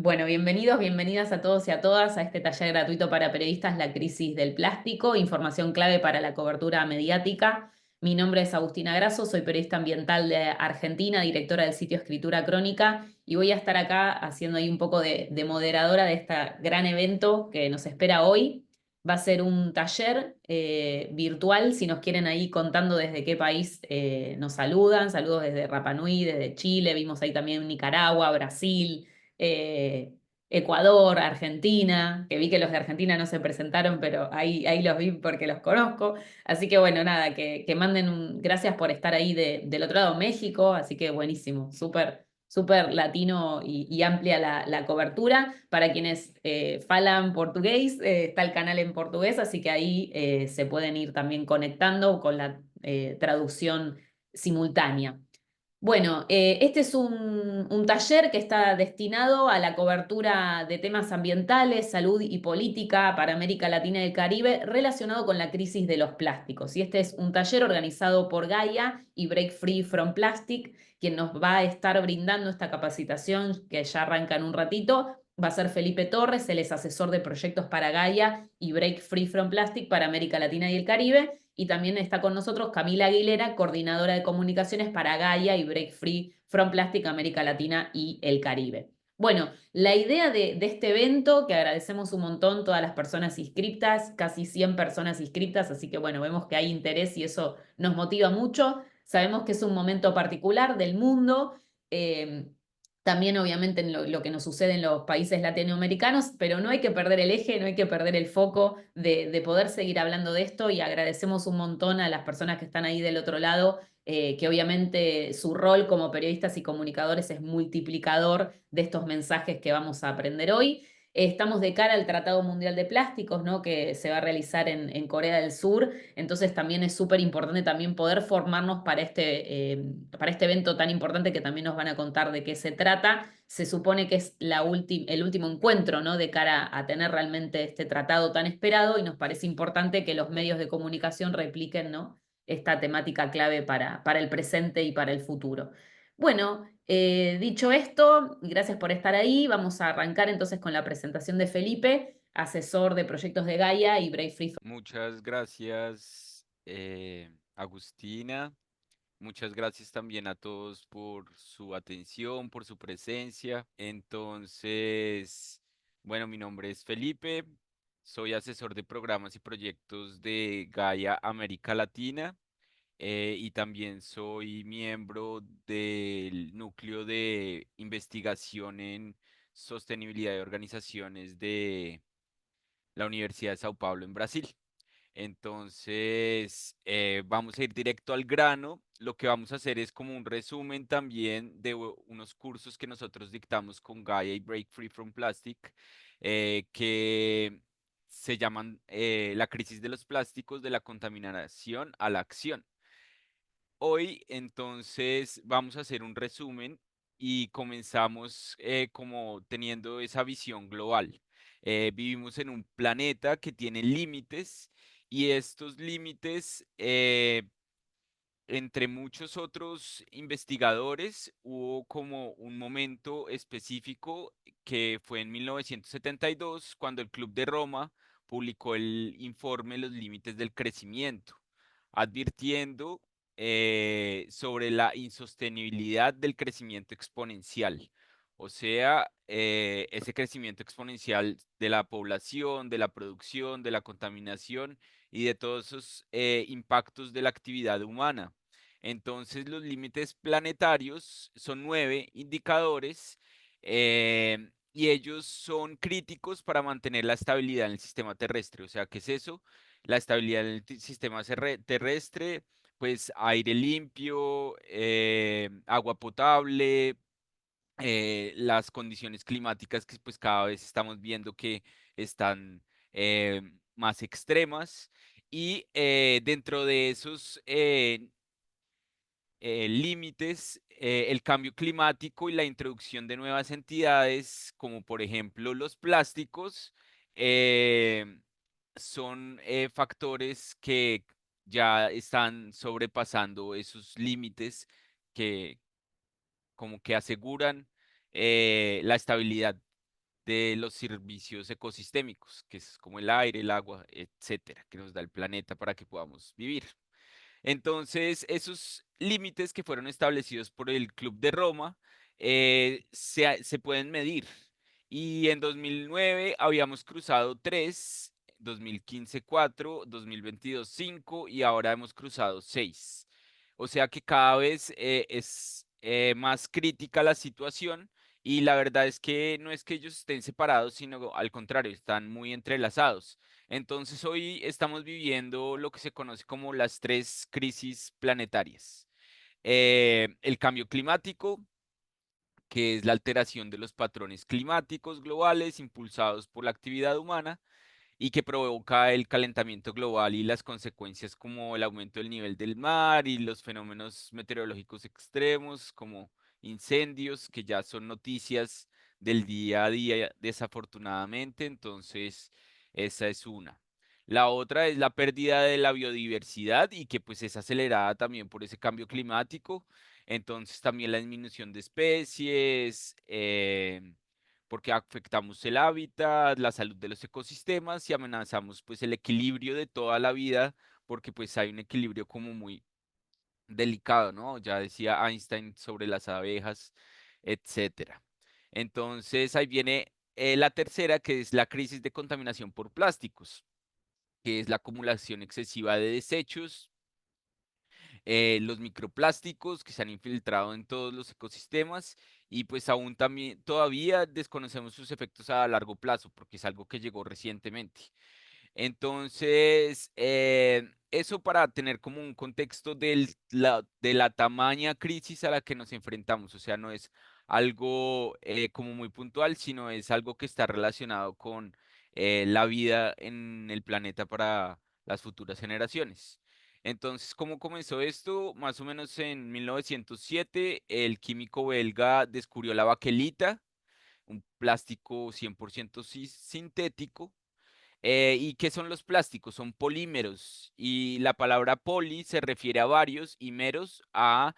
Bueno, bienvenidos, bienvenidas a todos y a todas a este taller gratuito para periodistas, La crisis del plástico, información clave para la cobertura mediática. Mi nombre es Agustina Grasso, soy periodista ambiental de Argentina, directora del sitio Escritura Crónica, y voy a estar acá haciendo ahí un poco de moderadora de este gran evento que nos espera hoy. Va a ser un taller virtual, si nos quieren ahí contando desde qué país nos saludan. Saludos desde Rapa Nui, desde Chile, vimos ahí también Nicaragua, Brasil, eh, Ecuador, Argentina, que vi que los de Argentina no se presentaron, pero ahí los vi porque los conozco. Así que bueno, nada, que manden gracias por estar ahí del otro lado, México, así que buenísimo, súper latino y amplia la cobertura. Para quienes falan portugués, está el canal en portugués, así que ahí se pueden ir también conectando con la traducción simultánea. Bueno, este es un taller que está destinado a la cobertura de temas ambientales, salud y política para América Latina y el Caribe relacionado con la crisis de los plásticos. Y este es un taller organizado por Gaia y Break Free from Plastic, quien nos va a estar brindando esta capacitación que ya arranca en un ratito. Va a ser Felipe Torres, él es asesor de proyectos para Gaia y Break Free from Plastic para América Latina y el Caribe. Y también está con nosotros Camila Aguilera, coordinadora de comunicaciones para Gaia y Break Free from Plastic América Latina y el Caribe. Bueno, la idea de este evento, que agradecemos un montón todas las personas inscriptas, casi 100 personas inscriptas, así que bueno, vemos que hay interés y eso nos motiva mucho. Sabemos que es un momento particular del mundo, eh, también obviamente en lo que nos sucede en los países latinoamericanos, pero no hay que perder el eje, no hay que perder el foco de poder seguir hablando de esto y agradecemos un montón a las personas que están ahí del otro lado, que obviamente su rol como periodistas y comunicadores es multiplicador de estos mensajes que vamos a aprender hoy. Estamos de cara al Tratado Mundial de Plásticos, ¿no? Que se va a realizar en Corea del Sur, entonces también es súper importante también poder formarnos para este evento tan importante que también nos van a contar de qué se trata. Se supone que es el último encuentro, ¿no? De cara a tener realmente este tratado tan esperado y nos parece importante que los medios de comunicación repliquen, ¿no? Esta temática clave para el presente y para el futuro. Bueno, dicho esto, gracias por estar ahí. Vamos a arrancar entonces con la presentación de Felipe, asesor de proyectos de Gaia y Brave Free. Muchas gracias, Agustina. Muchas gracias también a todos por su atención, por su presencia. Entonces, bueno, mi nombre es Felipe, soy asesor de programas y proyectos de Gaia América Latina, y también soy miembro del núcleo de investigación en sostenibilidad de organizaciones de la Universidad de Sao Paulo en Brasil. Entonces, vamos a ir directo al grano. Lo que vamos a hacer es como un resumen también de unos cursos que nosotros dictamos con Gaia y Break Free from Plastic, que se llaman La crisis de los plásticos, de la contaminación a la acción. Hoy, entonces, vamos a hacer un resumen y comenzamos como teniendo esa visión global. Vivimos en un planeta que tiene límites y estos límites, entre muchos otros investigadores, hubo como un momento específico que fue en 1972, cuando el Club de Roma publicó el informe Los límites del crecimiento, advirtiendo sobre la insostenibilidad del crecimiento exponencial. O sea, ese crecimiento exponencial de la población, de la producción, de la contaminación y de todos esos impactos de la actividad humana. Entonces, los límites planetarios son 9 indicadores, y ellos son críticos para mantener la estabilidad en el sistema terrestre. O sea, ¿qué es eso? La estabilidad en el sistema terrestre, pues aire limpio, agua potable, las condiciones climáticas que pues cada vez estamos viendo que están más extremas. Y dentro de esos límites, el cambio climático y la introducción de nuevas entidades, como por ejemplo los plásticos, eh, son factores que ya están sobrepasando esos límites que como que aseguran la estabilidad. de los servicios ecosistémicos, que es como el aire, el agua, etcétera, que nos da el planeta para que podamos vivir. Entonces, esos límites que fueron establecidos por el Club de Roma se pueden medir. Y en 2009 habíamos cruzado 3, 2015 4, 2022 5 y ahora hemos cruzado 6. O sea que cada vez es más crítica la situación y la verdad es que no es que ellos estén separados, sino al contrario, están muy entrelazados. Entonces hoy estamos viviendo lo que se conoce como las tres crisis planetarias. El cambio climático, que es la alteración de los patrones climáticos globales impulsados por la actividad humana y que provoca el calentamiento global y las consecuencias como el aumento del nivel del mar y los fenómenos meteorológicos extremos como incendios, que ya son noticias del día a día desafortunadamente. Entonces, esa es una. La otra es la pérdida de la biodiversidad y que pues es acelerada también por ese cambio climático. Entonces también la disminución de especies, porque afectamos el hábitat, la salud de los ecosistemas y amenazamos pues el equilibrio de toda la vida, porque pues hay un equilibrio como muy delicado, ¿no? Ya decía Einstein sobre las abejas, etcétera. Entonces ahí viene la tercera, que es la crisis de contaminación por plásticos, que es la acumulación excesiva de desechos, los microplásticos que se han infiltrado en todos los ecosistemas y pues aún también todavía desconocemos sus efectos a largo plazo porque es algo que llegó recientemente. Entonces, eso para tener como un contexto de la tamaña crisis a la que nos enfrentamos, o sea, no es algo como muy puntual, sino es algo que está relacionado con la vida en el planeta para las futuras generaciones. Entonces, ¿cómo comenzó esto? Más o menos en 1907, el químico belga descubrió la baquelita, un plástico 100% sintético. ¿Y qué son los plásticos? Son polímeros. Y la palabra poli se refiere a varios y meros a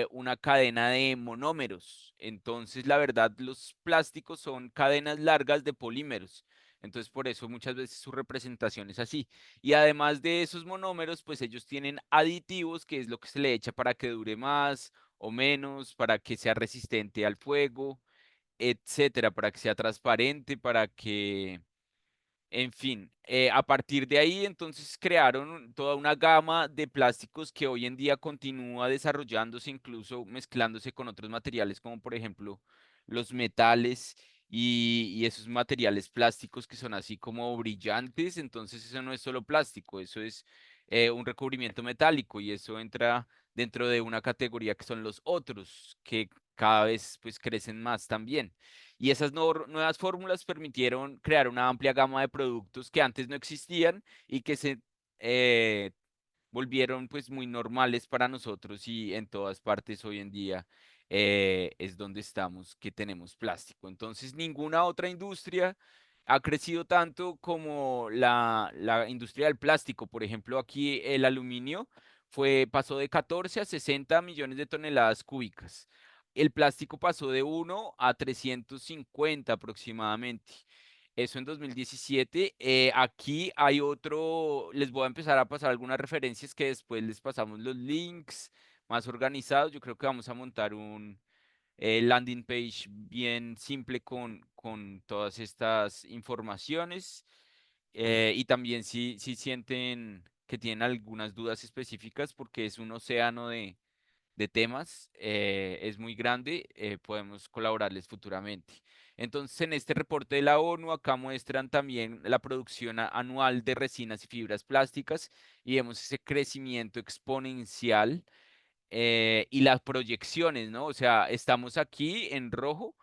una cadena de monómeros. Entonces, la verdad, los plásticos son cadenas largas de polímeros. Entonces, por eso muchas veces su representación es así. Y además de esos monómeros, pues ellos tienen aditivos, que es lo que se le echa para que dure más o menos, para que sea resistente al fuego, etcétera, para que sea transparente, para que en fin, a partir de ahí entonces crearon toda una gama de plásticos que hoy en día continúa desarrollándose, incluso mezclándose con otros materiales como por ejemplo los metales y esos materiales plásticos que son así como brillantes. Entonces eso no es solo plástico, eso es un recubrimiento metálico y eso entra dentro de una categoría que son los otros, que cada vez pues crecen más también. Y esas nuevas fórmulas permitieron crear una amplia gama de productos que antes no existían y que se eh, volvieron pues muy normales para nosotros y en todas partes hoy en día es donde estamos que tenemos plástico. Entonces ninguna otra industria ha crecido tanto como la industria del plástico. Por ejemplo, aquí el aluminio pasó de 14 a 60 millones de toneladas cúbicas. El plástico pasó de 1 a 350 aproximadamente. Eso en 2017. Aquí hay otro, les voy a empezar a pasar algunas referencias que después les pasamos los links más organizados. Yo creo que vamos a montar un landing page bien simple con todas estas informaciones. Y también si sienten que tienen algunas dudas específicas, porque es un océano de temas, es muy grande, podemos colaborarles futuramente. Entonces, en este reporte de la ONU, acá muestran también la producción anual de resinas y fibras plásticas y vemos ese crecimiento exponencial y las proyecciones, ¿no? O sea, estamos aquí en rojo,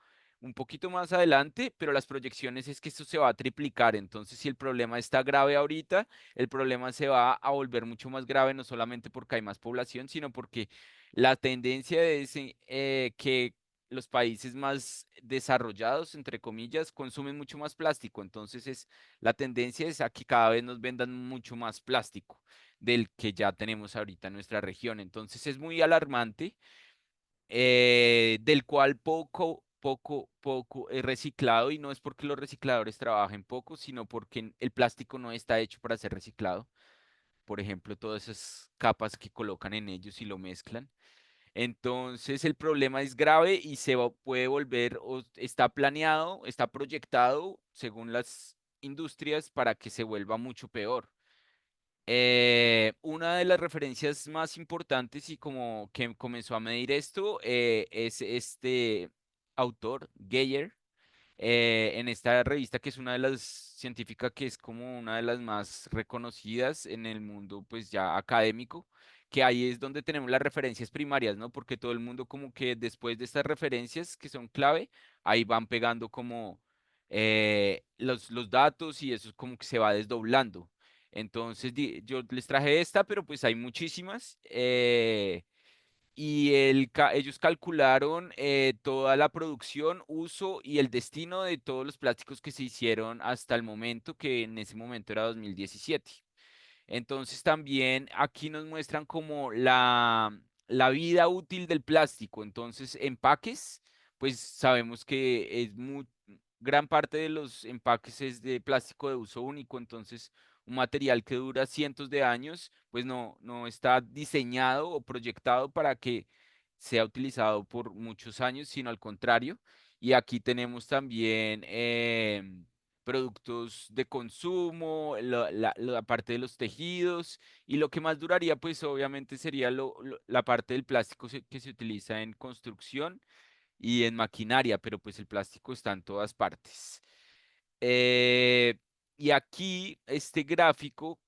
un poquito más adelante, pero las proyecciones es que esto se va a triplicar. Entonces, si el problema está grave ahorita, el problema se va a volver mucho más grave, no solamente porque hay más población, sino porque la tendencia es que los países más desarrollados, entre comillas, consumen mucho más plástico. Entonces, la tendencia es a que cada vez nos vendan mucho más plástico del que ya tenemos ahorita en nuestra región. Entonces es muy alarmante, del cual poco poco reciclado y no es porque los recicladores trabajen poco, sino porque el plástico no está hecho para ser reciclado. Por ejemplo, todas esas capas que colocan en ellos y lo mezclan. Entonces el problema es grave y puede volver o está planeado, está proyectado según las industrias para que se vuelva mucho peor. Una de las referencias más importantes y como que comenzó a medir esto es este autor, Geyer, en esta revista que es una de las científicas que es como una de las más reconocidas en el mundo pues ya académico, que ahí es donde tenemos las referencias primarias, ¿no? Porque todo el mundo como que después de estas referencias que son clave, ahí van pegando como los datos y eso es como que se va desdoblando. Entonces yo les traje esta, pero pues hay muchísimas. Y ellos calcularon toda la producción, uso y el destino de todos los plásticos que se hicieron hasta el momento, que en ese momento era 2017. Entonces también aquí nos muestran como la vida útil del plástico. Entonces, empaques, pues sabemos que gran parte de los empaques es de plástico de uso único, entonces un material que dura cientos de años, pues no está diseñado o proyectado para que sea utilizado por muchos años, sino al contrario. Y aquí tenemos también productos de consumo, la parte de los tejidos y lo que más duraría pues obviamente sería la parte del plástico que se utiliza en construcción y en maquinaria, pero pues el plástico está en todas partes. Eh, y aquí este gráfico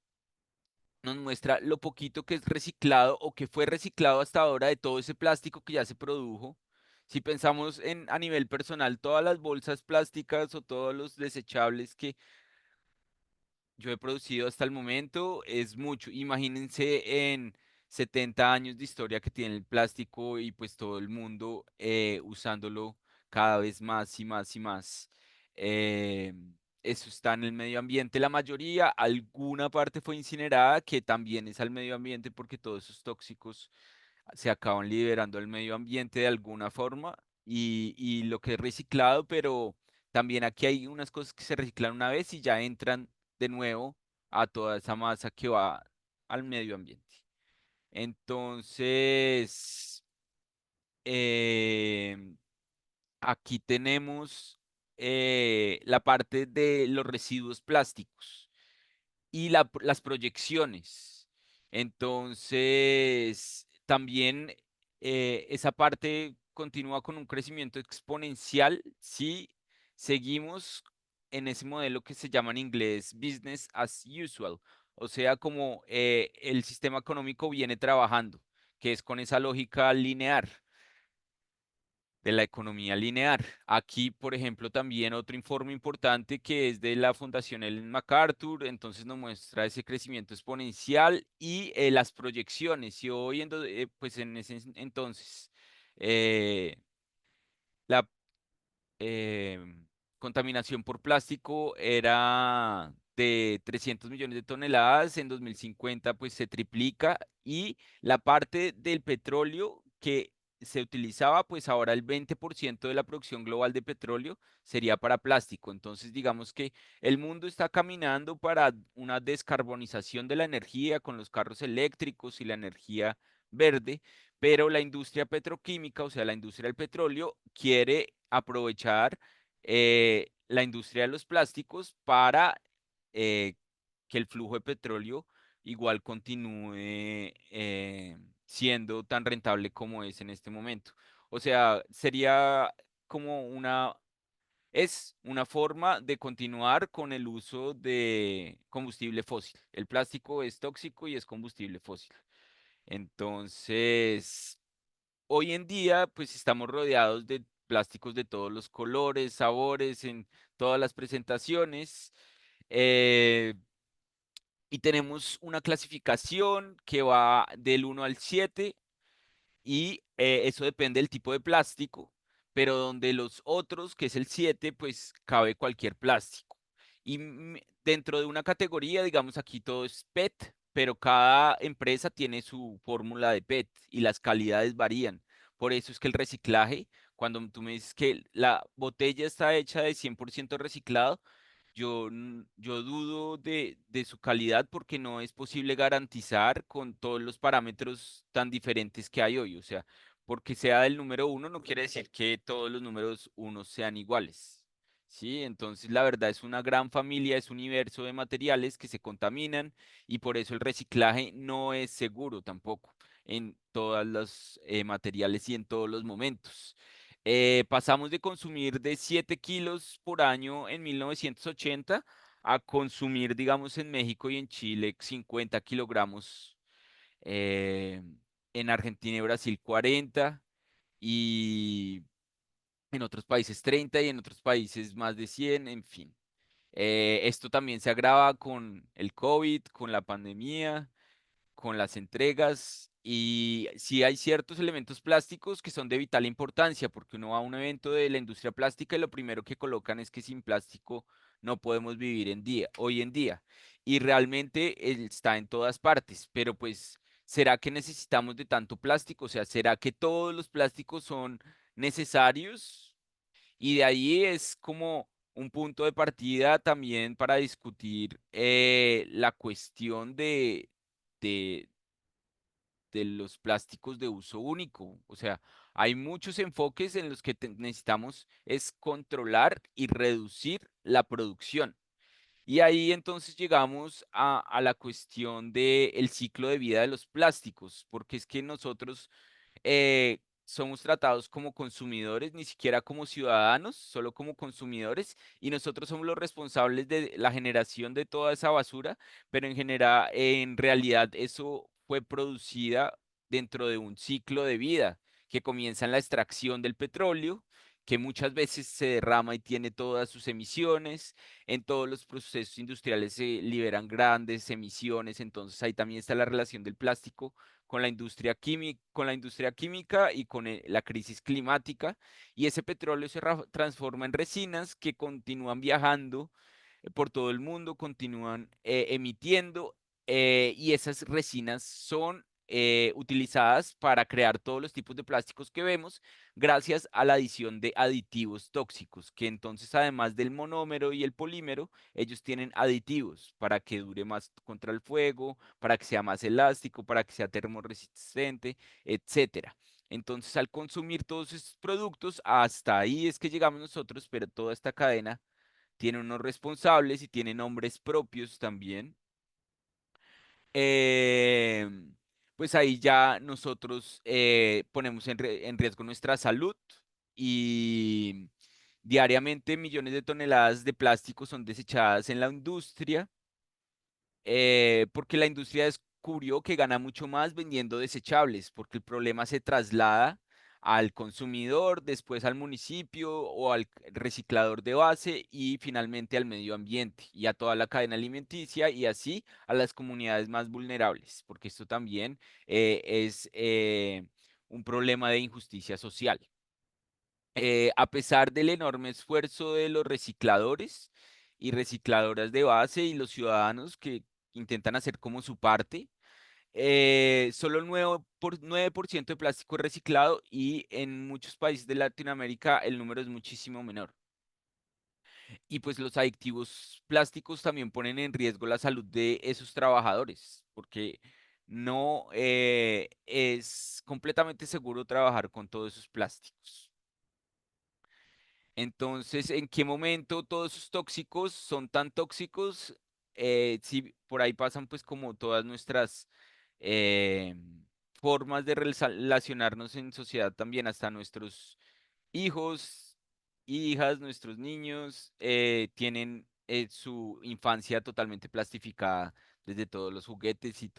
nos muestra lo poquito que es reciclado o que fue reciclado hasta ahora de todo ese plástico que ya se produjo. Si pensamos en a nivel personal, todas las bolsas plásticas o todos los desechables que yo he producido hasta el momento es mucho. Imagínense en 70 años de historia que tiene el plástico y pues todo el mundo usándolo cada vez más y más y más. Eh, Eso está en el medio ambiente. La mayoría, alguna parte fue incinerada, que también es al medio ambiente porque todos esos tóxicos se acaban liberando al medio ambiente de alguna forma y lo que es reciclado, pero también aquí hay unas cosas que se reciclan una vez y ya entran de nuevo a toda esa masa que va al medio ambiente. Entonces, em, aquí tenemos la parte de los residuos plásticos y las proyecciones. Entonces, también esa parte continúa con un crecimiento exponencial si seguimos en ese modelo que se llama en inglés business as usual, o sea, como el sistema económico viene trabajando, que es con esa lógica lineal de la economía lineal. Aquí, por ejemplo, también otro informe importante que es de la Fundación Ellen MacArthur, entonces nos muestra ese crecimiento exponencial y las proyecciones. Y hoy, pues en ese entonces, eh, la eh, contaminación por plástico era de 300 millones de toneladas, en 2050 pues se triplica y la parte del petróleo que se utilizaba, pues ahora el 20% de la producción global de petróleo sería para plástico. Entonces, digamos que el mundo está caminando para una descarbonización de la energía con los carros eléctricos y la energía verde, pero la industria petroquímica, o sea, la industria del petróleo, quiere aprovechar la industria de los plásticos para eh, que el flujo de petróleo igual continúe siendo tan rentable como es en este momento. O sea, sería como es una forma de continuar con el uso de combustible fósil. El plástico es tóxico y es combustible fósil. Entonces, hoy en día, pues estamos rodeados de plásticos de todos los colores, sabores, en todas las presentaciones. eh, y tenemos una clasificación que va del 1 al 7 y eso depende del tipo de plástico, pero donde los otros, que es el 7 pues cabe cualquier plástico. Y dentro de una categoría, digamos aquí todo es PET, pero cada empresa tiene su fórmula de PET y las calidades varían. Por eso es que el reciclaje Cuando tú me dices que la botella está hecha de 100% reciclado, yo dudo de su calidad porque no es posible garantizar con todos los parámetros tan diferentes que hay hoy. O sea, porque sea del número uno no quiere decir que todos los números uno sean iguales. Sí, entonces la verdad es una gran familia, es un universo de materiales que se contaminan y por eso el reciclaje no es seguro tampoco en todos los materiales y en todos los momentos. Pasamos de consumir de 7 kilos por año en 1980 a consumir, digamos, en México y en Chile 50 kilogramos, eh, en Argentina y Brasil 40 y en otros países 30 y en otros países más de 100, en fin. Esto también se agrava con el COVID, con la pandemia, con las entregas y sí hay ciertos elementos plásticos que son de vital importancia porque uno va a un evento de la industria plástica y lo primero que colocan es que sin plástico no podemos vivir hoy en día y realmente él está en todas partes, pero pues ¿será que necesitamos de tanto plástico? O sea, ¿será que todos los plásticos son necesarios? Y de ahí es como un punto de partida también para discutir la cuestión de, de los plásticos de uso único. O sea, hay muchos enfoques en los que necesitamos es controlar y reducir la producción. Y ahí entonces llegamos a la cuestión del ciclo de vida de los plásticos, porque es que nosotros somos tratados como consumidores, ni siquiera como ciudadanos, solo como consumidores, y nosotros somos los responsables de la generación de toda esa basura, pero en realidad eso fue producida dentro de un ciclo de vida que comienza en la extracción del petróleo, que muchas veces se derrama y tiene todas sus emisiones. En todos los procesos industriales se liberan grandes emisiones, entonces ahí también está la relación del plástico con la industria química y con la crisis climática. Y ese petróleo se transforma en resinas que continúan viajando por todo el mundo, continúan emitiendo y esas resinas son utilizadas para crear todos los tipos de plásticos que vemos gracias a la adición de aditivos tóxicos, que entonces además del monómero y el polímero, ellos tienen aditivos para que dure más contra el fuego, para que sea más elástico, para que sea termorresistente, etcétera. Entonces, al consumir todos estos productos, hasta ahí es que llegamos nosotros, pero toda esta cadena tiene unos responsables y tiene nombres propios también. eh, pues ahí ya nosotros ponemos en riesgo nuestra salud y diariamente millones de toneladas de plástico son desechadas en la industria porque la industria descubrió que gana mucho más vendiendo desechables, porque el problema se traslada al consumidor, después al municipio o al reciclador de base y finalmente al medio ambiente y a toda la cadena alimenticia y así a las comunidades más vulnerables, porque esto también es un problema de injusticia social. A pesar del enorme esfuerzo de los recicladores y recicladoras de base y los ciudadanos que intentan hacer como su parte, solo el 9% de plástico es reciclado y en muchos países de Latinoamérica el número es muchísimo menor. Y pues los adictivos plásticos también ponen en riesgo la salud de esos trabajadores, porque no es completamente seguro trabajar con todos esos plásticos. Entonces, ¿en qué momento todos esos tóxicos son tan tóxicos? Si por ahí pasan pues como todas nuestras eh, formas de relacionarnos en sociedad también, hasta nuestros hijos, hijas, nuestros niños tienen su infancia totalmente plastificada desde todos los juguetes y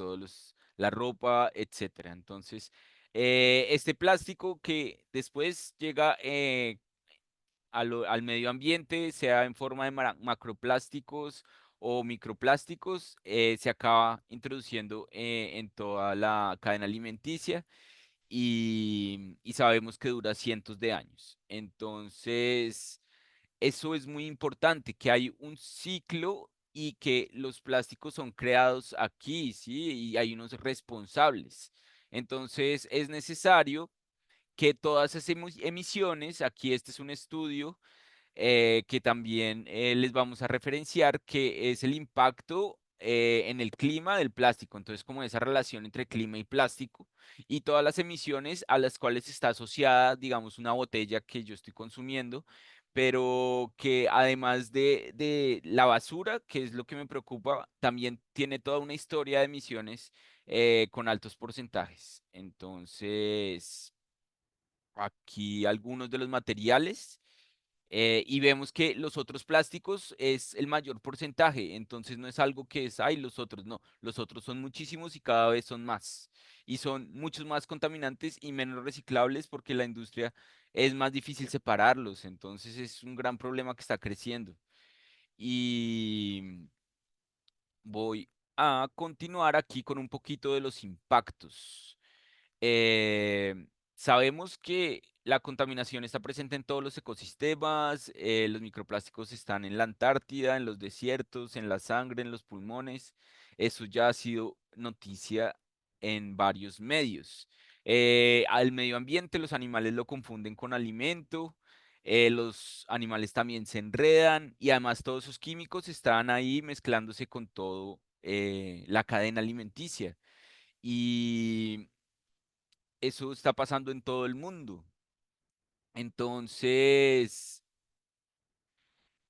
la ropa, etcétera. Entonces, este plástico que después llega al medio ambiente, sea en forma de macroplásticos o microplásticos, se acaba introduciendo en toda la cadena alimenticia y sabemos que dura cientos de años. Entonces, eso es muy importante, que hay un ciclo y que los plásticos son creados aquí, ¿sí? Y hay unos responsables. Entonces, es necesario que todas esas emisiones, aquí este es un estudio que también les vamos a referenciar, que es el impacto en el clima del plástico. Entonces, como esa relación entre clima y plástico y todas las emisiones a las cuales está asociada, digamos, una botella que yo estoy consumiendo, pero que además de la basura, que es lo que me preocupa, también tiene toda una historia de emisiones con altos porcentajes. Entonces, aquí algunos de los materiales y vemos que los otros plásticos es el mayor porcentaje, entonces no es algo que es, ay, los otros, no, los otros son muchísimos y cada vez son más. Y son muchos más contaminantes y menos reciclables porque la industria es más difícil separarlos, entonces es un gran problema que está creciendo. Y voy a continuar aquí con un poquito de los impactos. Eh, Sabemos que la contaminación está presente en todos los ecosistemas, los microplásticos están en la Antártida, en los desiertos, en la sangre, en los pulmones. Eso ya ha sido noticia en varios medios. Al medio ambiente, los animales lo confunden con alimento, los animales también se enredan y además todos esos químicos están ahí mezclándose con todo la cadena alimenticia. Y eso está pasando en todo el mundo. Entonces,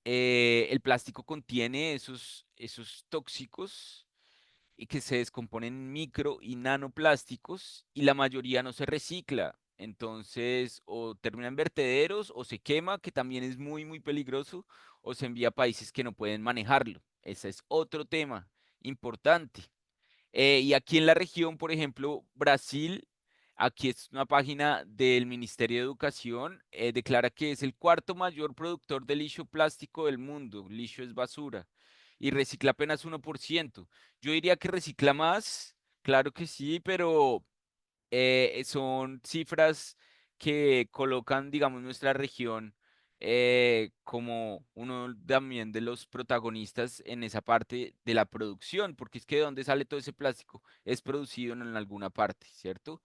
el plástico contiene esos tóxicos y que se descomponen en micro y nanoplásticos y la mayoría no se recicla. Entonces, o termina en vertederos o se quema, que también es muy, muy peligroso, o se envía a países que no pueden manejarlo. Ese es otro tema importante. Y aquí en la región, por ejemplo, Brasil, aquí es una página del Ministerio de Educación, declara que es el cuarto mayor productor de lixo plástico del mundo. Lixo es basura. Y recicla apenas 1%. Yo diría que recicla más, claro que sí, pero son cifras que colocan, digamos, nuestra región como uno también de los protagonistas en esa parte de la producción, porque es que de dónde sale todo ese plástico es producido en alguna parte, ¿cierto?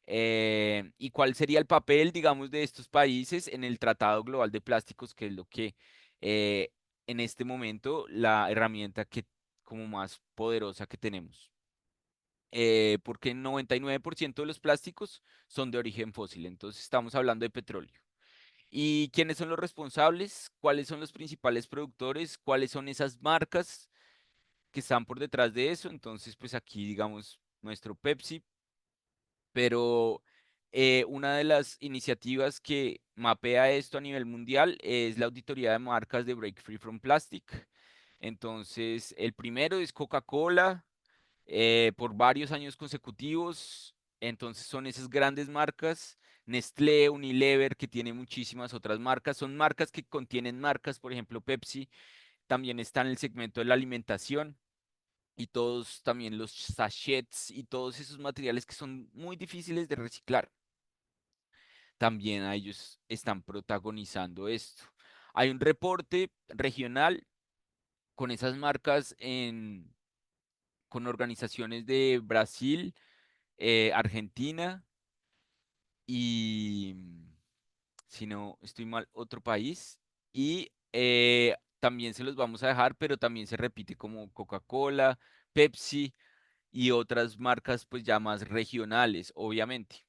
¿Y cuál sería el papel, digamos, de estos países en el Tratado Global de Plásticos, que es lo que eh, en este momento la herramienta que como más poderosa que tenemos? Porque el 99% de los plásticos son de origen fósil, entonces estamos hablando de petróleo. ¿Y quiénes son los responsables? ¿Cuáles son los principales productores? ¿Cuáles son esas marcas que están por detrás de eso? Entonces, pues aquí digamos nuestro Pepsi, pero una de las iniciativas que mapea esto a nivel mundial es la auditoría de marcas de Break Free from Plastic. Entonces, el primero es Coca-Cola, por varios años consecutivos. Entonces son esas grandes marcas, Nestlé, Unilever, que tiene muchísimas otras marcas. Son marcas que contienen marcas, por ejemplo, Pepsi, también está en el segmento de la alimentación y todos también los sachets y todos esos materiales que son muy difíciles de reciclar. También a ellos están protagonizando esto. Hay un reporte regional con esas marcas con organizaciones de Brasil, Argentina y, si no estoy mal, otro país. Y también se los vamos a dejar, pero también se repite como Coca-Cola, Pepsi y otras marcas pues ya más regionales, obviamente.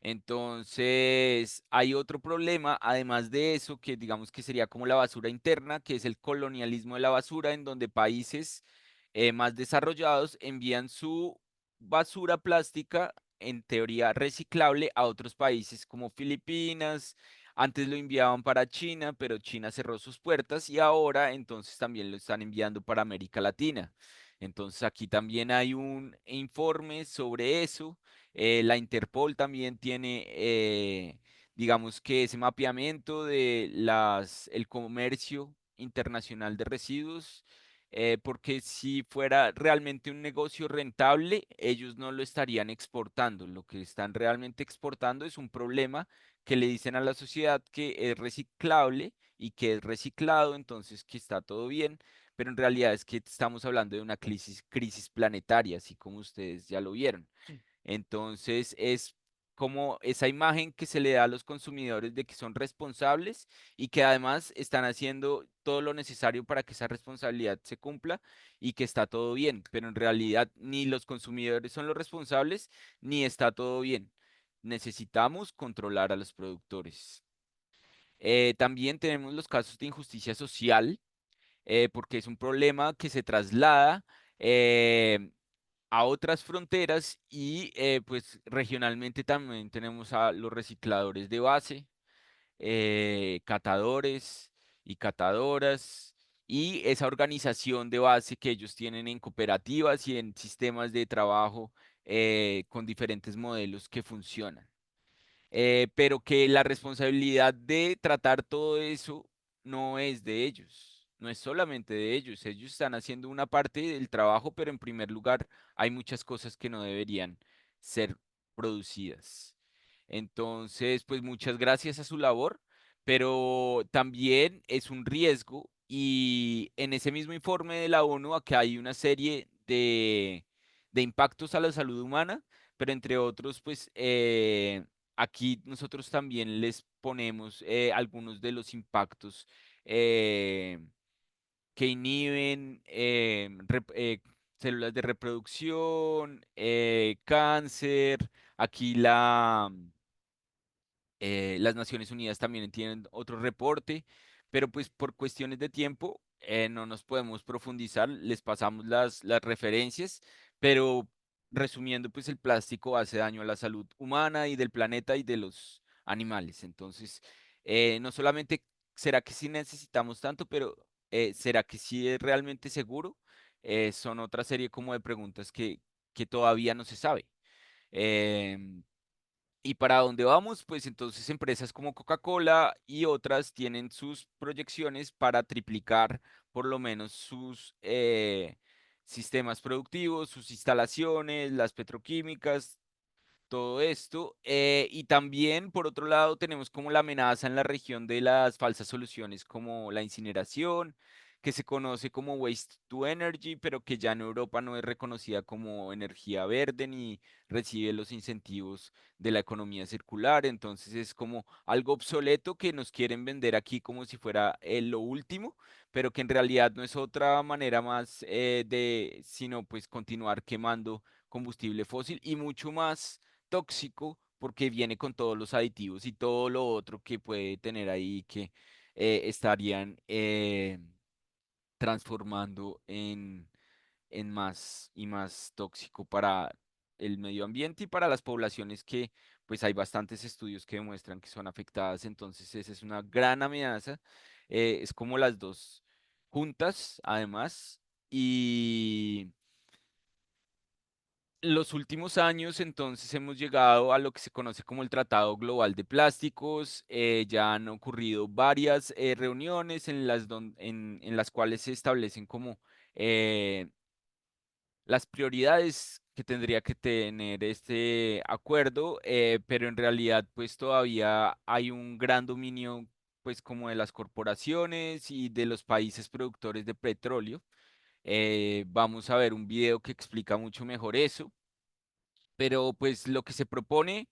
Entonces, hay otro problema, además de eso, que digamos que sería como la basura interna, que es el colonialismo de la basura, en donde países más desarrollados envían su basura plástica, en teoría reciclable, a otros países como Filipinas. Antes lo enviaban para China, pero China cerró sus puertas y ahora entonces también lo están enviando para América Latina. Entonces aquí también hay un informe sobre eso. La Interpol también tiene, digamos que ese mapeamiento de el comercio internacional de residuos, porque si fuera realmente un negocio rentable, ellos no lo estarían exportando. Lo que están realmente exportando es un problema que le dicen a la sociedad que es reciclable y que es reciclado, entonces que está todo bien, pero en realidad es que estamos hablando de una crisis planetaria, así como ustedes ya lo vieron. Entonces es como esa imagen que se le da a los consumidores de que son responsables y que además están haciendo todo lo necesario para que esa responsabilidad se cumpla y que está todo bien, pero en realidad ni los consumidores son los responsables ni está todo bien. Necesitamos controlar a los productores. También tenemos los casos de injusticia social, porque es un problema que se traslada eh, a otras fronteras y pues regionalmente también tenemos a los recicladores de base, catadores y catadoras y esa organización de base que ellos tienen en cooperativas y en sistemas de trabajo con diferentes modelos que funcionan, pero que la responsabilidad de tratar todo eso no es de ellos, no es solamente de ellos, ellos están haciendo una parte del trabajo, pero en primer lugar hay muchas cosas que no deberían ser producidas. Entonces, pues muchas gracias a su labor, pero también es un riesgo y en ese mismo informe de la ONU acá hay una serie de impactos a la salud humana, pero entre otros, pues aquí nosotros también les ponemos algunos de los impactos eh, que inhiben células de reproducción, cáncer. Aquí las Naciones Unidas también tienen otro reporte, pero pues por cuestiones de tiempo no nos podemos profundizar, les pasamos las referencias, pero resumiendo, pues el plástico hace daño a la salud humana y del planeta y de los animales. Entonces, no solamente será que sí necesitamos tanto, pero ¿será que sí es realmente seguro? Son otra serie como de preguntas que todavía no se sabe. Em, ¿Y para dónde vamos? Pues entonces empresas como Coca-Cola y otras tienen sus proyecciones para triplicar por lo menos sus sistemas productivos, sus instalaciones, las petroquímicas, todo esto. Y también, por otro lado, tenemos como la amenaza en la región de las falsas soluciones como la incineración, que se conoce como waste to energy, pero que ya en Europa no es reconocida como energía verde ni recibe los incentivos de la economía circular. Entonces es como algo obsoleto que nos quieren vender aquí como si fuera lo último, pero que en realidad no es otra manera más sino pues continuar quemando combustible fósil y mucho más tóxico porque viene con todos los aditivos y todo lo otro que puede tener ahí que estarían transformando en más y más tóxico para el medio ambiente y para las poblaciones que pues hay bastantes estudios que demuestran que son afectadas. Entonces esa es una gran amenaza. Es como las dos juntas además. Y los últimos años, entonces, hemos llegado a lo que se conoce como el Tratado Global de Plásticos. Ya han ocurrido varias reuniones en las cuales se establecen como eh, las prioridades que tendría que tener este acuerdo, pero en realidad, pues todavía hay un gran dominio, pues como de las corporaciones y de los países productores de petróleo. Vamos a ver un video que explica mucho mejor eso, pero pues lo que se propone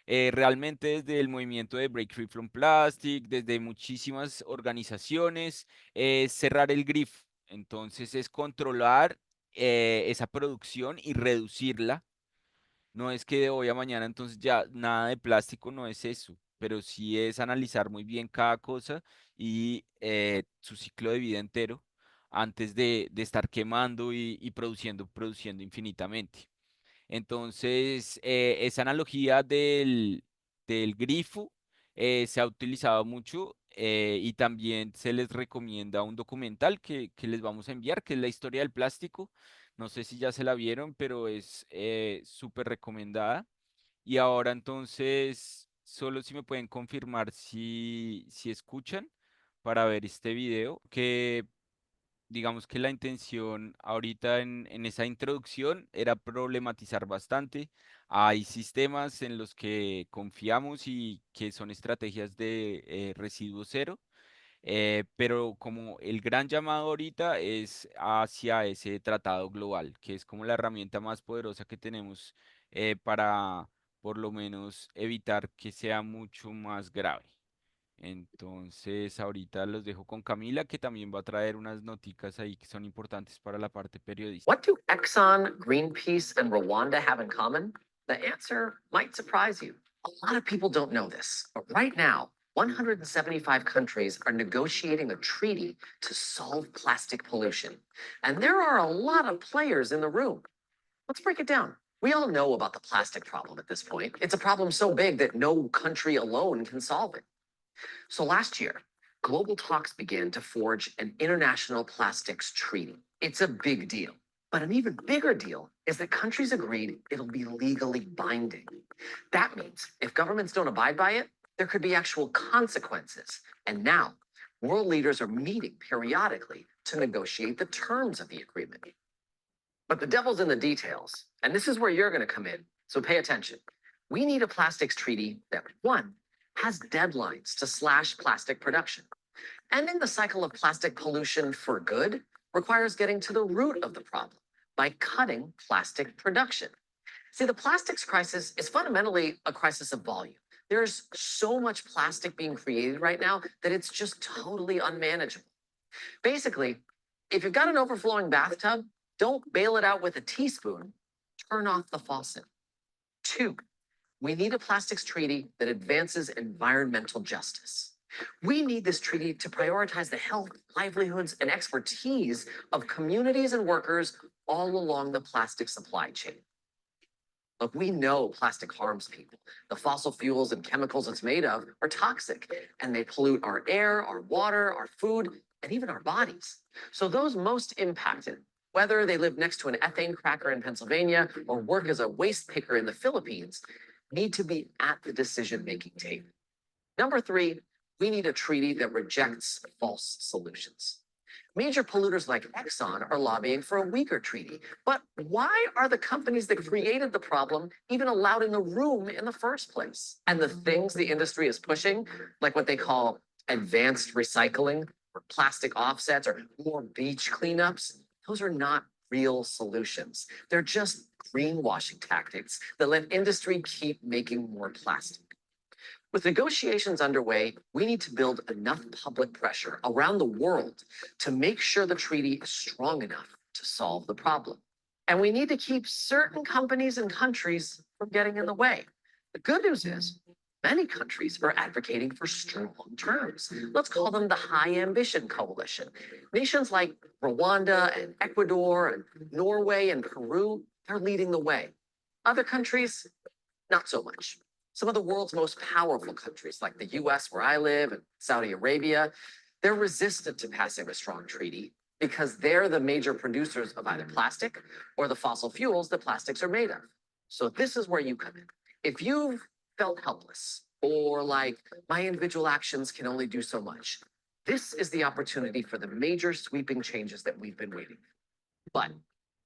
realmente desde el movimiento de Break Free from Plastic, desde muchísimas organizaciones, es cerrar el grifo. Entonces es controlar esa producción y reducirla. No es que de hoy a mañana entonces ya nada de plástico, no es eso, pero sí es analizar muy bien cada cosa y su ciclo de vida entero antes de estar quemando y produciendo infinitamente. Entonces, esa analogía del grifo se ha utilizado mucho y también se les recomienda un documental que les vamos a enviar, que es la historia del plástico. No sé si ya se la vieron, pero es súper recomendada. Y ahora entonces, solo si me pueden confirmar si escuchan para ver este video, que digamos que la intención ahorita en esa introducción era problematizar bastante. Hay sistemas en los que confiamos y que son estrategias de residuo cero, pero como el gran llamado ahorita es hacia ese tratado global, que es como la herramienta más poderosa que tenemos para por lo menos evitar que sea mucho más grave. Entonces, ahorita los dejo con Camila, que también va a traer unas noticas ahí que son importantes para la parte What periodística. do Exxon, Greenpeace, and Rwanda have in common? The answer might surprise you. A lot of people don't know this, but right now, 175 countries are negotiating a treaty to solve plastic pollution. And there are a lot of players in the room. Let's break it down. We all know about the plastic problem at this point. It's a problem so big that no country alone can solve it. So last year, global talks began to forge an international plastics treaty. It's a big deal. But an even bigger deal is that countries agreed it'll be legally binding. That means if governments don't abide by it, there could be actual consequences. And now, world leaders are meeting periodically to negotiate the terms of the agreement. But the devil's in the details. And this is where you're going to come in. So pay attention. We need a plastics treaty that, one, has deadlines to slash plastic production. Ending the cycle of plastic pollution for good requires getting to the root of the problem by cutting plastic production. See, the plastics crisis is fundamentally a crisis of volume. There's so much plastic being created right now that it's just totally unmanageable. Basically, if you've got an overflowing bathtub, don't bail it out with a teaspoon, turn off the faucet. Two, we need a plastics treaty that advances environmental justice. We need this treaty to prioritize the health, livelihoods, and expertise of communities and workers all along the plastic supply chain. Look, we know plastic harms people. The fossil fuels and chemicals it's made of are toxic, and they pollute our air, our water, our food, and even our bodies. So those most impacted, whether they live next to an ethane cracker in Pennsylvania or work as a waste picker in the Philippines, need to be at the decision-making table. Number three, we need a treaty that rejects false solutions. Major polluters like Exxon are lobbying for a weaker treaty. But why are the companies that created the problem even allowed in the room in the first place? And the things the industry is pushing, like what they call advanced recycling or plastic offsets or more beach cleanups, those are not real solutions. They're just greenwashing tactics that let industry keep making more plastic. With negotiations underway, we need to build enough public pressure around the world to make sure the treaty is strong enough to solve the problem. And we need to keep certain companies and countries from getting in the way. The good news is many countries are advocating for strong terms. Let's call them the High Ambition Coalition. Nations like Rwanda and Ecuador and Norway and Peru, they're leading the way. Other countries, not so much. Some of the world's most powerful countries, like the US, where I live, and Saudi Arabia, they're resistant to passing a strong treaty because they're the major producers of either plastic or the fossil fuels that plastics are made of. So this is where you come in. If you've felt helpless or like my individual actions can only do so much, this is the opportunity for the major sweeping changes that we've been waiting for. But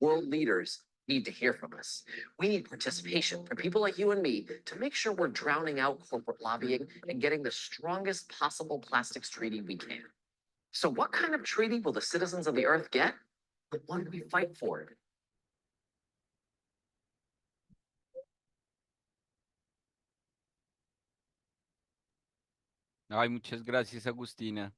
world leaders need to hear from us. We need participation from people like you and me to make sure we're drowning out corporate lobbying and getting the strongest possible plastics treaty we can. So what kind of treaty will the citizens of the earth get? The one we fight for. Ay, muchas gracias, Agustina,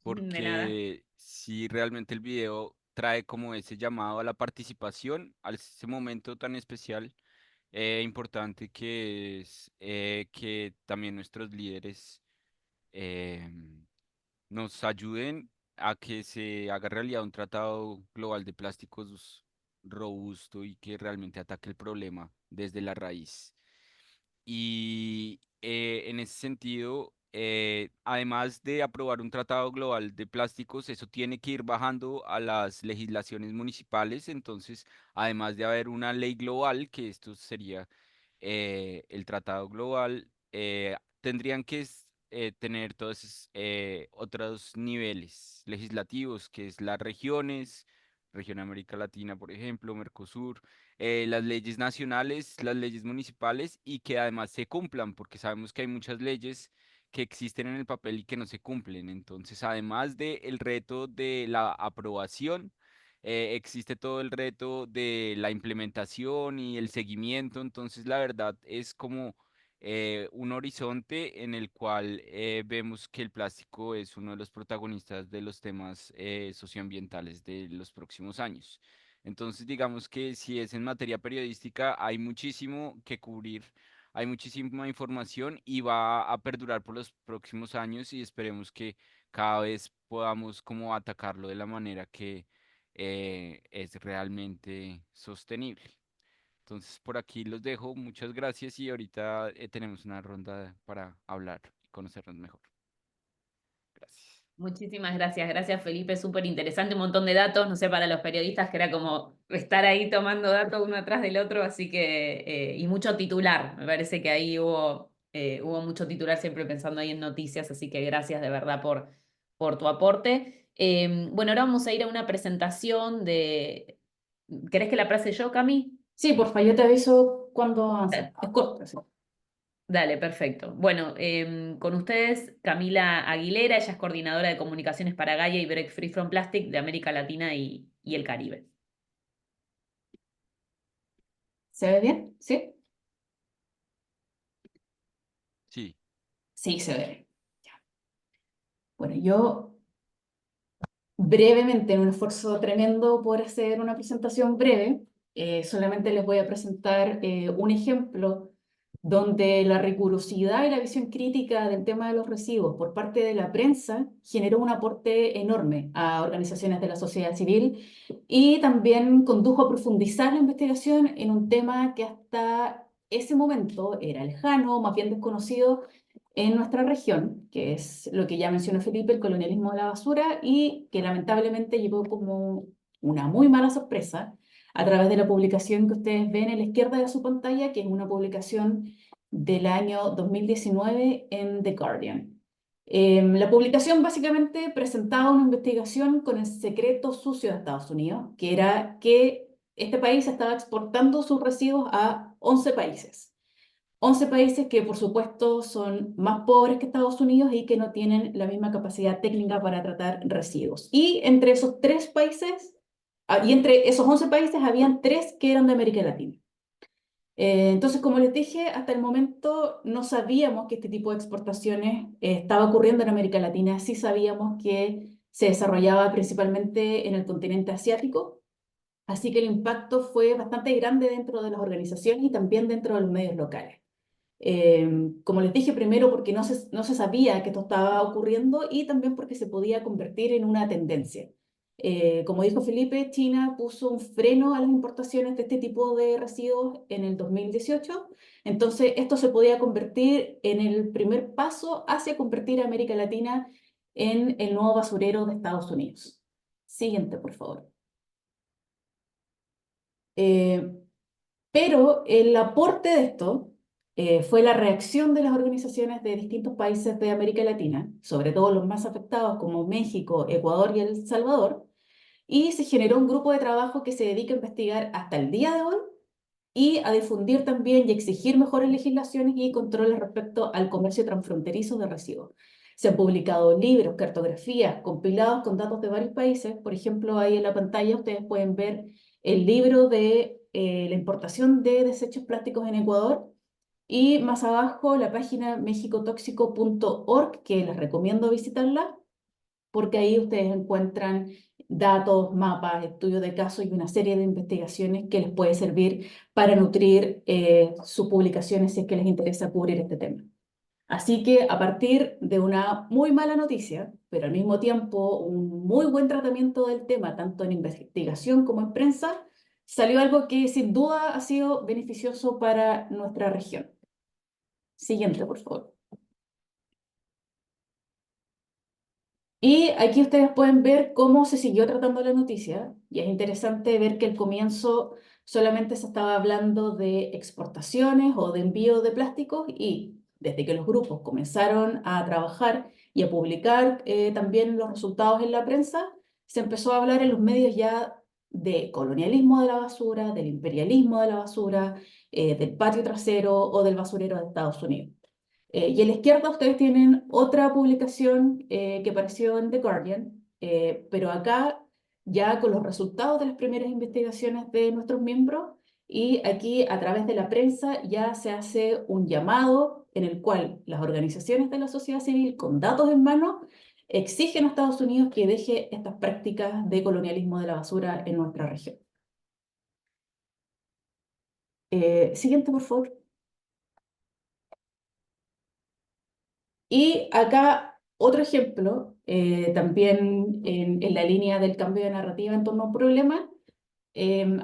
De nada. porque si realmente el video trae como ese llamado a la participación, a ese momento tan especial, importante que es que también nuestros líderes eh, nos ayuden a que se haga realidad un tratado global de plásticos robusto y que realmente ataque el problema desde la raíz. Y en ese sentido, además de aprobar un tratado global de plásticos, eso tiene que ir bajando a las legislaciones municipales. Entonces, además de haber una ley global, que esto sería el tratado global, tendrían que tener todos otros niveles legislativos, que es las regiones, región América Latina, por ejemplo, Mercosur, las leyes nacionales, las leyes municipales y que además se cumplan, porque sabemos que hay muchas leyes que existen en el papel y que no se cumplen. Entonces, además del reto de la aprobación, existe todo el reto de la implementación y el seguimiento, entonces la verdad es como un horizonte en el cual vemos que el plástico es uno de los protagonistas de los temas socioambientales de los próximos años. Entonces, digamos que si es en materia periodística, hay muchísimo que cubrir, hay muchísima información y va a perdurar por los próximos años y esperemos que cada vez podamos como atacarlo de la manera que es realmente sostenible. Entonces, por aquí los dejo. Muchas gracias y ahorita tenemos una ronda para hablar y conocernos mejor. Gracias. Muchísimas gracias, gracias Felipe, súper interesante, un montón de datos, no sé, para los periodistas que era como estar ahí tomando datos uno atrás del otro, así que, y mucho titular, me parece que ahí hubo mucho titular siempre pensando ahí en noticias, así que gracias de verdad por tu aporte. Bueno, ahora vamos a ir a una presentación de... ¿Querés que la pase yo, Cami? Sí, porfa, yo te aviso cuando avance. Es corto, sí. Dale, perfecto. Bueno, con ustedes Camila Aguilera, ella es coordinadora de comunicaciones para Gaia y Break Free from Plastic de América Latina y el Caribe. ¿Se ve bien? ¿Sí? Sí. Sí, se ve. Ya. Bueno, yo brevemente, en un esfuerzo tremendo por hacer una presentación breve, solamente les voy a presentar un ejemplo donde la rigurosidad y la visión crítica del tema de los residuos por parte de la prensa generó un aporte enorme a organizaciones de la sociedad civil y también condujo a profundizar la investigación en un tema que hasta ese momento era lejano, más bien desconocido en nuestra región, que es lo que ya mencionó Felipe, el colonialismo de la basura, y que lamentablemente llegó como una muy mala sorpresa a través de la publicación que ustedes ven en la izquierda de su pantalla, que es una publicación del año 2019 en The Guardian. La publicación básicamente presentaba una investigación con el secreto sucio de Estados Unidos, que era que este país estaba exportando sus residuos a 11 países. 11 países que por supuesto son más pobres que Estados Unidos y que no tienen la misma capacidad técnica para tratar residuos. Y entre esos 3 países, y entre esos 11 países habían 3 que eran de América Latina. Entonces, como les dije, hasta el momento no sabíamos que este tipo de exportaciones estaba ocurriendo en América Latina. Sí sabíamos que se desarrollaba principalmente en el continente asiático. Así que el impacto fue bastante grande dentro de las organizaciones y también dentro de los medios locales. Como les dije, primero porque no se sabía que esto estaba ocurriendo y también porque se podía convertir en una tendencia. Como dijo Felipe, China puso un freno a las importaciones de este tipo de residuos en el 2018, entonces esto se podía convertir en el primer paso hacia convertir a América Latina en el nuevo basurero de Estados Unidos. Siguiente, por favor. Pero el aporte de esto fue la reacción de las organizaciones de distintos países de América Latina, sobre todo los más afectados como México, Ecuador y El Salvador, y se generó un grupo de trabajo que se dedica a investigar hasta el día de hoy y a difundir también y exigir mejores legislaciones y controles respecto al comercio transfronterizo de residuos. Se han publicado libros, cartografías, compilados con datos de varios países. Por ejemplo, ahí en la pantalla ustedes pueden ver el libro de la importación de desechos plásticos en Ecuador y más abajo la página mexicotóxico.org, que les recomiendo visitarla, porque ahí ustedes encuentran datos, mapas, estudios de casos y una serie de investigaciones que les puede servir para nutrir sus publicaciones si es que les interesa cubrir este tema. Así que a partir de una muy mala noticia, pero al mismo tiempo un muy buen tratamiento del tema, tanto en investigación como en prensa, salió algo que sin duda ha sido beneficioso para nuestra región. Siguiente, por favor. Y aquí ustedes pueden ver cómo se siguió tratando la noticia, y es interesante ver que al comienzo solamente se estaba hablando de exportaciones o de envío de plásticos, y desde que los grupos comenzaron a trabajar y a publicar también los resultados en la prensa, se empezó a hablar en los medios ya de colonialismo de la basura, del imperialismo de la basura, del patio trasero o del basurero de Estados Unidos. Y en la izquierda ustedes tienen otra publicación que apareció en The Guardian, pero acá ya con los resultados de las primeras investigaciones de nuestros miembros, y aquí a través de la prensa ya se hace un llamado en el cual las organizaciones de la sociedad civil con datos en mano exigen a Estados Unidos que deje estas prácticas de colonialismo de la basura en nuestra región. Siguiente, por favor. Y acá otro ejemplo, también en la línea del cambio de narrativa en torno a un problema.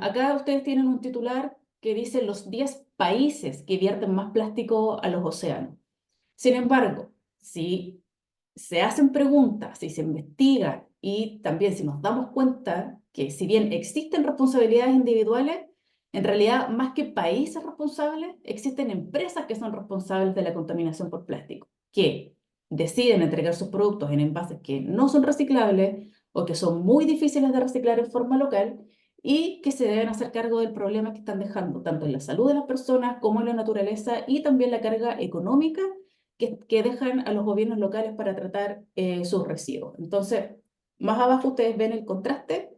Acá ustedes tienen un titular que dice los 10 países que vierten más plástico a los océanos. Sin embargo, si se hacen preguntas, si se investiga y también si nos damos cuenta que si bien existen responsabilidades individuales, en realidad más que países responsables, existen empresas que son responsables de la contaminación por plástico, que deciden entregar sus productos en envases que no son reciclables o que son muy difíciles de reciclar en forma local y que se deben hacer cargo del problema que están dejando, tanto en la salud de las personas como en la naturaleza, y también la carga económica que dejan a los gobiernos locales para tratar sus residuos. Entonces, más abajo ustedes ven el contraste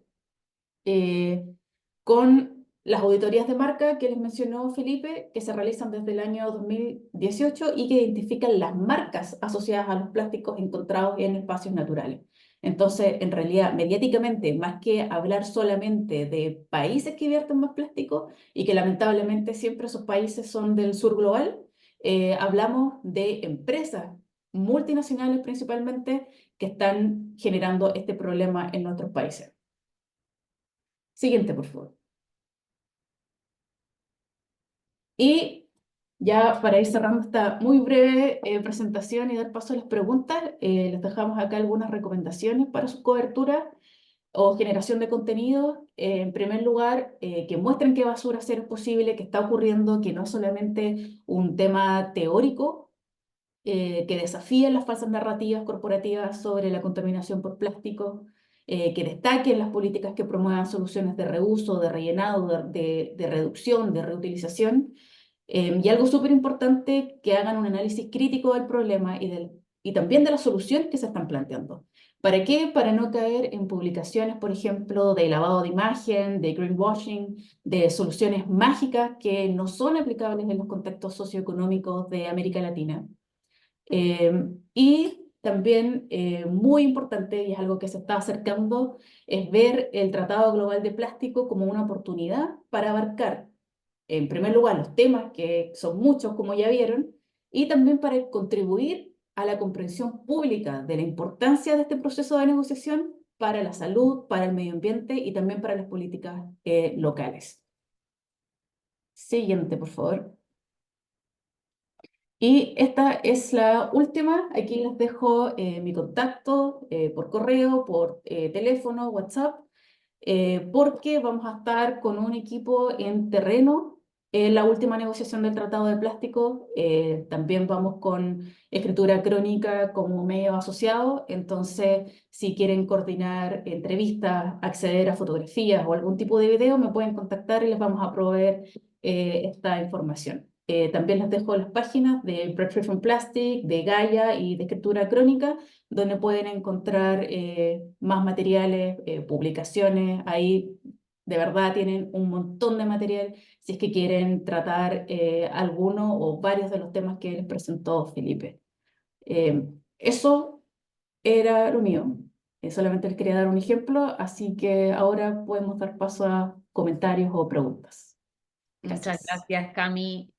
con las auditorías de marca que les mencionó Felipe, que se realizan desde el año 2018 y que identifican las marcas asociadas a los plásticos encontrados en espacios naturales. Entonces, en realidad, mediáticamente, más que hablar solamente de países que vierten más plástico, y que lamentablemente siempre esos países son del sur global, hablamos de empresas multinacionales principalmente que están generando este problema en nuestros países. Siguiente, por favor. Y ya para ir cerrando esta muy breve presentación y dar paso a las preguntas, les dejamos acá algunas recomendaciones para su cobertura o generación de contenido. En primer lugar, que muestren qué basura cero es posible, que está ocurriendo, que no es solamente un tema teórico, que desafíen las falsas narrativas corporativas sobre la contaminación por plástico, que destaquen las políticas que promuevan soluciones de reuso, de rellenado, de reducción, de reutilización. Y algo súper importante, que hagan un análisis crítico del problema y también de las soluciones que se están planteando. ¿Para qué? Para no caer en publicaciones, por ejemplo, de lavado de imagen, de greenwashing, de soluciones mágicas que no son aplicables en los contextos socioeconómicos de América Latina. Y también, muy importante, y es algo que se está acercando, es ver el Tratado Global de Plástico como una oportunidad para abarcar, en primer lugar, los temas que son muchos, como ya vieron, y también para contribuir a la comprensión pública de la importancia de este proceso de negociación para la salud, para el medio ambiente y también para las políticas locales. Siguiente, por favor. Y esta es la última. Aquí les dejo mi contacto por correo, por teléfono, WhatsApp, porque vamos a estar con un equipo en terreno en la última negociación del Tratado de Plástico. También vamos con escritura crónica como medio asociado. Entonces, si quieren coordinar entrevistas, acceder a fotografías o algún tipo de video, me pueden contactar y les vamos a proveer esta información. También les dejo las páginas de Break Free from Plastic, de Gaia y de Escritura Crónica, donde pueden encontrar más materiales, publicaciones. Ahí de verdad tienen un montón de material si es que quieren tratar alguno o varios de los temas que les presentó Felipe. Eso era lo mío. Solamente les quería dar un ejemplo, así que ahora podemos dar paso a comentarios o preguntas. Muchas Gracias. gracias, Cami.